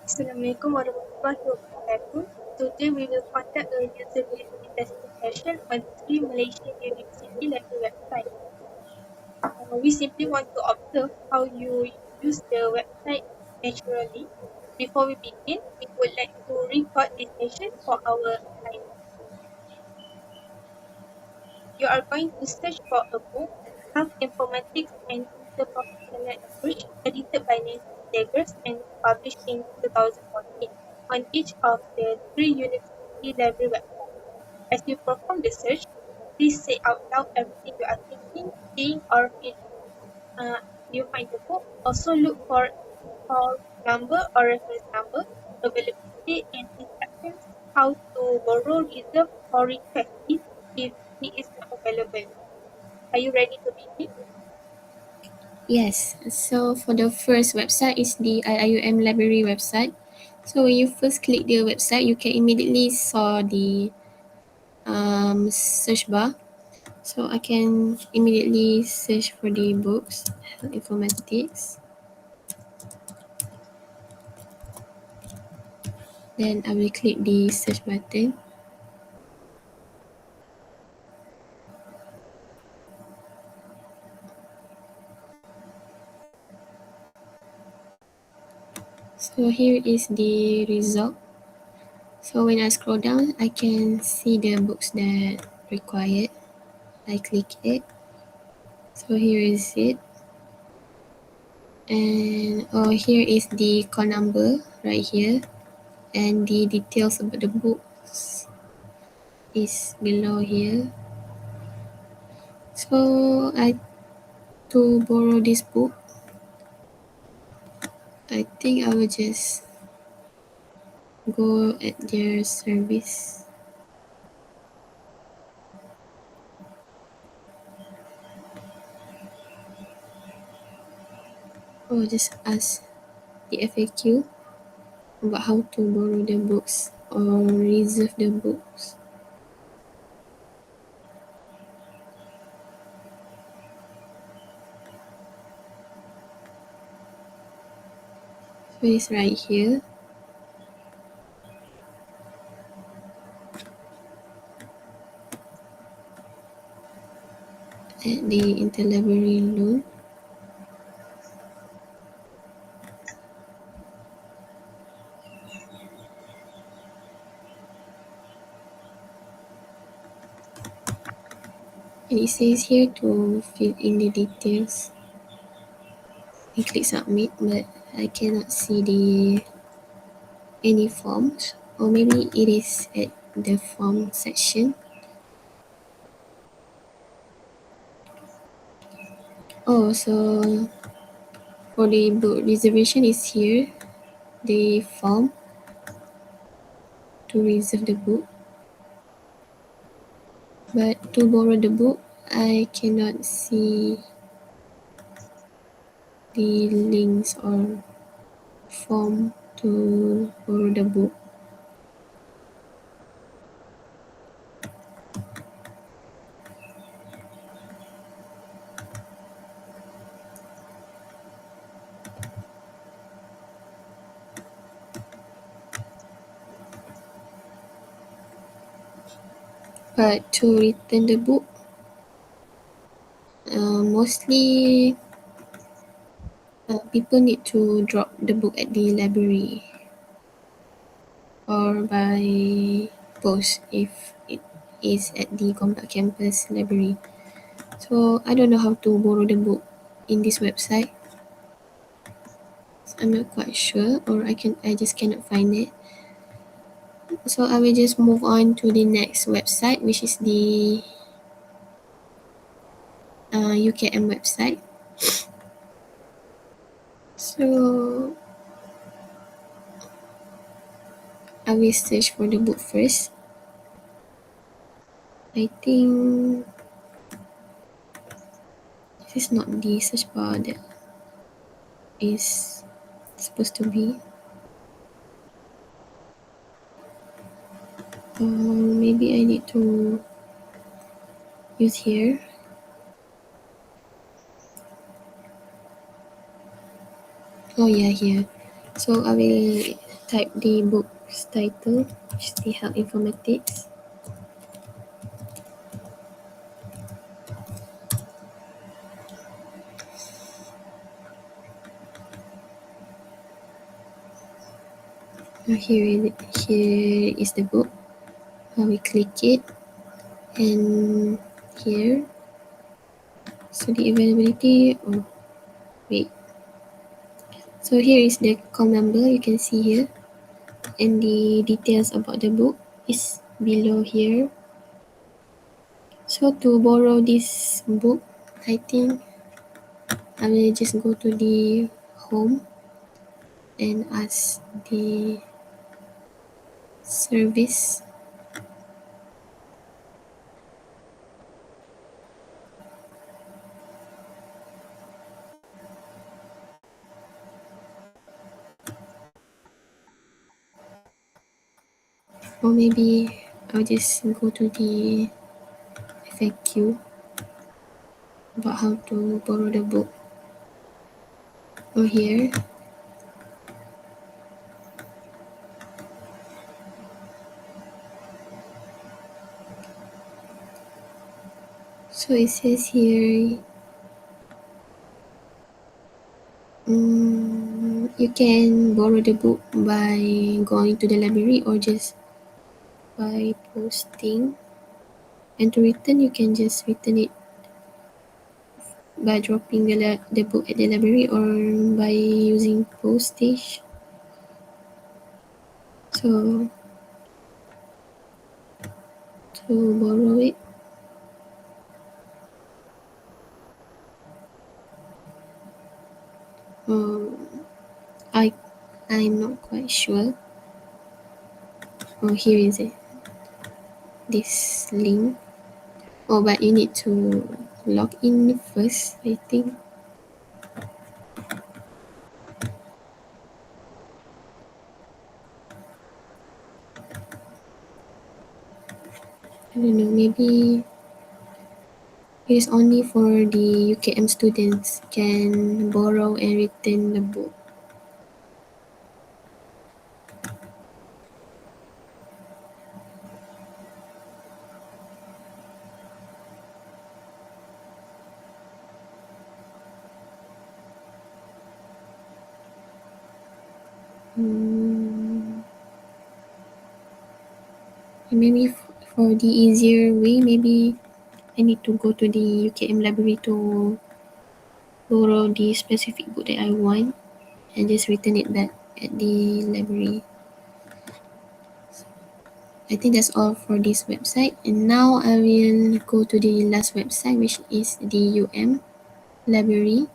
Assalamualaikum warahmatullahi wabarakatuh. Today we will conduct a usability testing session on three Malaysian university library websites. We simply want to observe how you use the website naturally. Before we begin, we would like to record this session for our assignment. You are going to search for a book, Health Informatics and Interprofessional Approach, edited by Nancy Daggers and published in 2014 on each of the three university library websites. As you perform the search, please say out loud everything you are thinking, seeing, or feeling. You find the book. Also look for call number or reference number, availability and instructions, how to borrow, reserve, or request it if it is not available. Are you ready to begin? Yes, so for the first website is the IIUM library website. So when you first click the website, you can immediately saw the search bar. So I can immediately search for the books, informatics. Then I will click the search button. So here is the result. So when I scroll down, I can see the books that required. I click it. So here is it. And here is the call number right here, and the details about the books is below here. So to borrow this book, I think I will just go at their service. Or just ask the FAQ about how to borrow the books or reserve the books. So it's right here. At the interlibrary loan. And it says here to fill in the details. I click submit, but I cannot see any forms, or maybe it is at the form section. Oh, so for the book reservation is here, the form to reserve the book. But to borrow the book, I cannot see the links or form to borrow the book. But to return the book, mostly people need to drop the book at the library or by post if it is at the Gombak campus library. So I don't know how to borrow the book in this website. I'm not quite sure, or I just cannot find it. So I will just move on to the next website, which is the UKM website. So I will search for the book first. I think this is not the search bar that is supposed to be. Maybe I need to use here. Oh yeah, here. So I will type the book's title, which is the Health Informatics. Now here is the book. We click it, and here, so the availability, oh wait, so here is the call number, you can see here, and the details about the book is below here. So to borrow this book, I think I will just go to the home and ask the service. Or maybe I'll just go to the FAQ about how to borrow the book. Or here, so it says here, you can borrow the book by going to the library or just by posting. And to return, you can just return it by dropping the book at the library or by using postage. So to borrow it, um, I I'm not quite sure. Oh, here is it. This link. Oh, but you need to log in first, I think. I don't know, maybe it is only for the UKM students can borrow and return the book. Mm, maybe for the easier way, maybe I need to go to the UKM library to borrow the specific book that I want and just return it back at the library. I think that's all for this website. And now I will go to the last website, which is the UM library.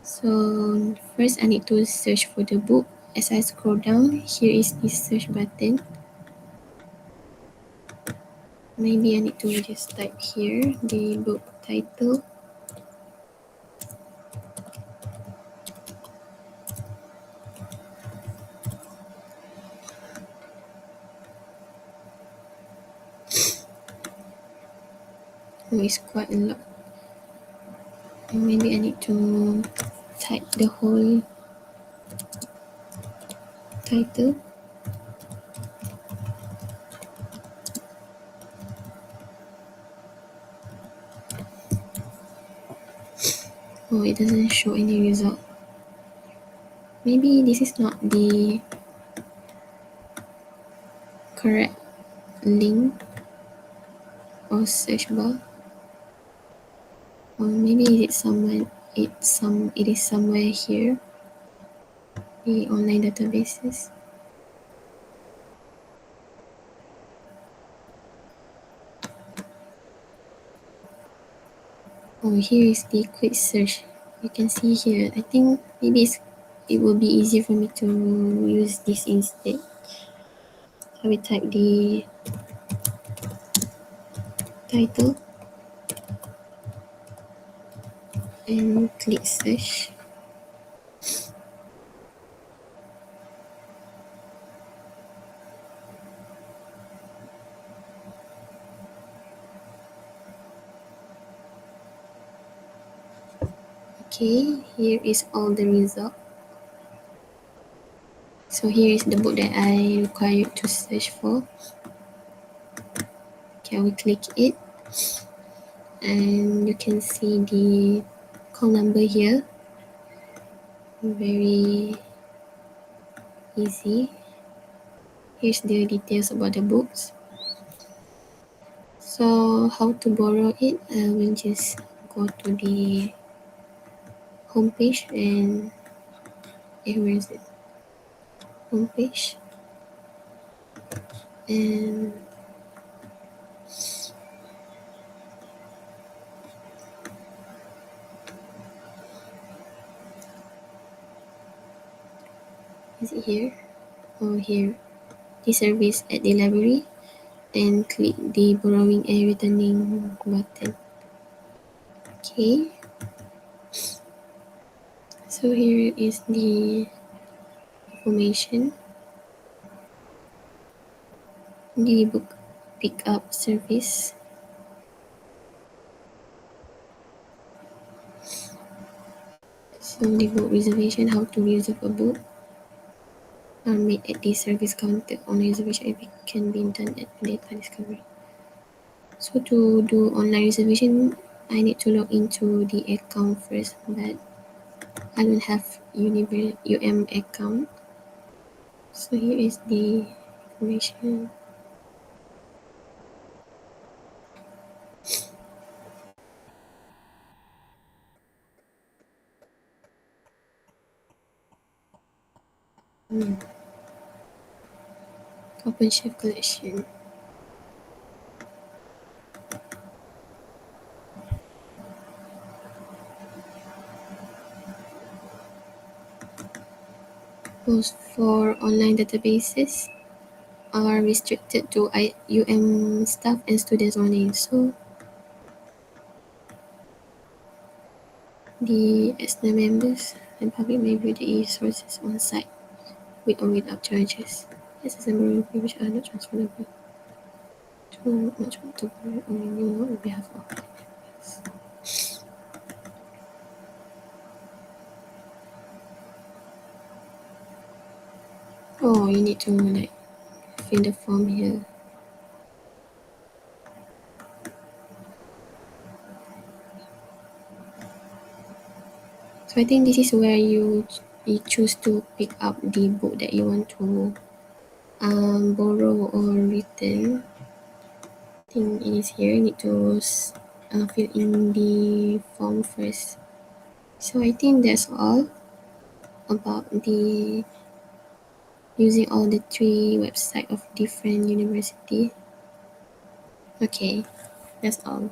So first I need to search for the book. As I scroll down, here is the search button. Maybe I need to just type here the book title. Oh, it's quite a lot. Maybe I need to type the whole title. Oh, it doesn't show any result. Maybe this is not the correct link or search bar. Or maybe it is somewhere here. The online databases. Oh, here is the quick search. You can see here. I think maybe it will be easier for me to use this instead. I will type the title and click search. Okay, here is all the result. So here is the book that I require you to search for. Okay, I will click it and you can see the call number here. Very easy. Here's the details about the books. So how to borrow it? I will just go to the homepage and where is it? Homepage and is it here? Oh, here. The service at the library and click the borrowing and returning button. Okay, so here is the information. The book pickup service. So the book reservation, how to reserve a book are made at the service counter. Online reservation can be done at data discovery. So to do online reservation, I need to log into the account first, but I don't have account. So here is the information. Open Chef collection. Those for online databases are restricted to staff and students only. So the external members and public may view the resources on site with or without charges. Accessible information are not transferable to much to only new on behalf of others. Oh, you need to like fill the form here. So I think this is where you choose to pick up the book that you want to borrow or return. I think it is here. You need to fill in the form first. So I think that's all about the using all the three website of different university. Okay, that's all.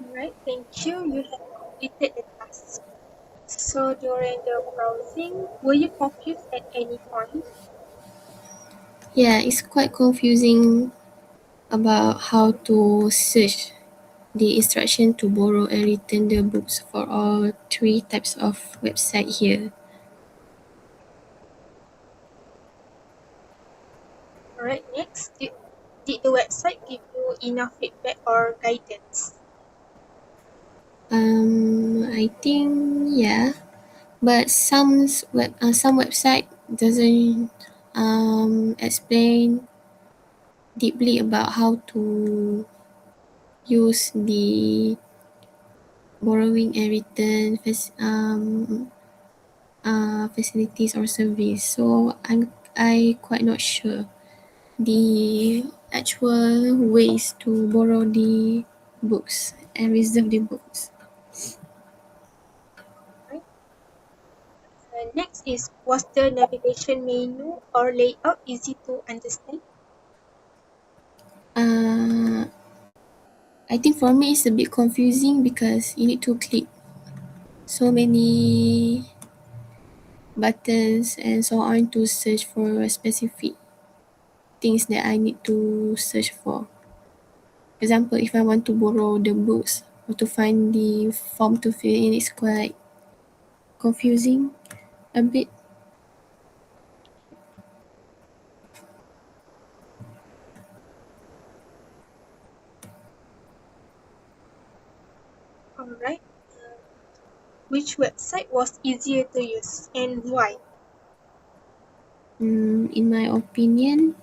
Alright, thank you. You have completed the task. So during the browsing, were you confused at any point? Yeah, it's quite confusing about how to search the instruction to borrow and return the books for all three types of website here. Alright, next, did the website give you enough feedback or guidance? I think yeah, but some website doesn't explain deeply about how to use the borrowing and return facilities or service. So I quite not sure the actual ways to borrow the books and reserve the books. Right. Next is, was the navigation menu or layout easy to understand? Uh, I think for me it's a bit confusing because you need to click so many buttons and so on to search for specific things that I need to search for. Example, if I want to borrow the books or to find the form to fill in, it's quite confusing a bit. Alright. Which website was easier to use and why? In my opinion,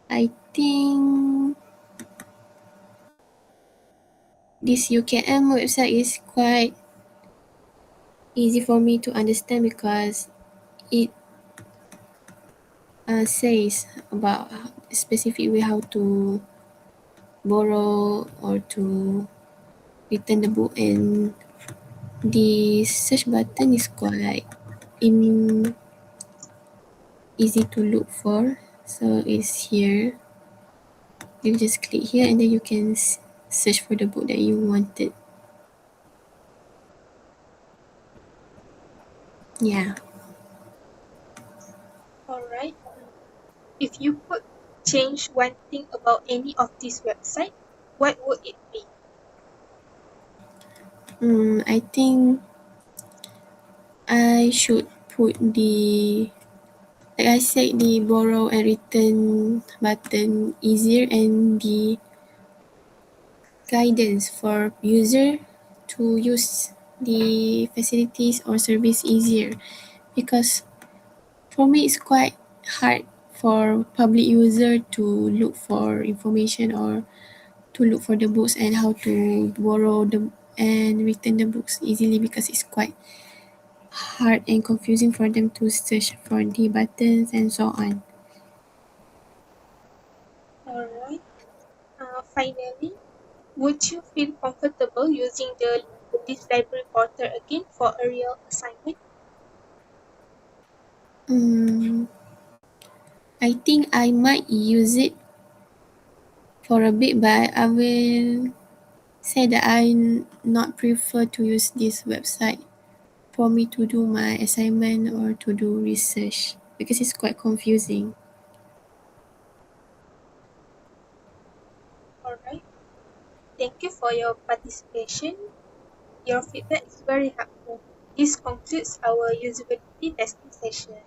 I think this UKM website is quite easy for me to understand because it says about specific way how to borrow or to return the book, and the search button is quite in easy to look for. So it's here. You just click here and then you can search for the book that you wanted. Yeah. Alright. If you could change one thing about any of these websites, what would it be? I think I should put the, like I said, the borrow and return button easier, and the guidance for user to use the facilities or service easier, because for me it's quite hard for public user to look for information or to look for the books and how to borrow the and return the books easily, because it's quite hard and confusing for them to search for the buttons and so on. Alright. Finally, would you feel comfortable using this library portal again for a real assignment? Mm, I think I might use it for a bit, but I will say that I not prefer to use this website for me to do my assignment or to do research, because it's quite confusing. Alright. Thank you for your participation. Your feedback is very helpful. This concludes our usability testing session.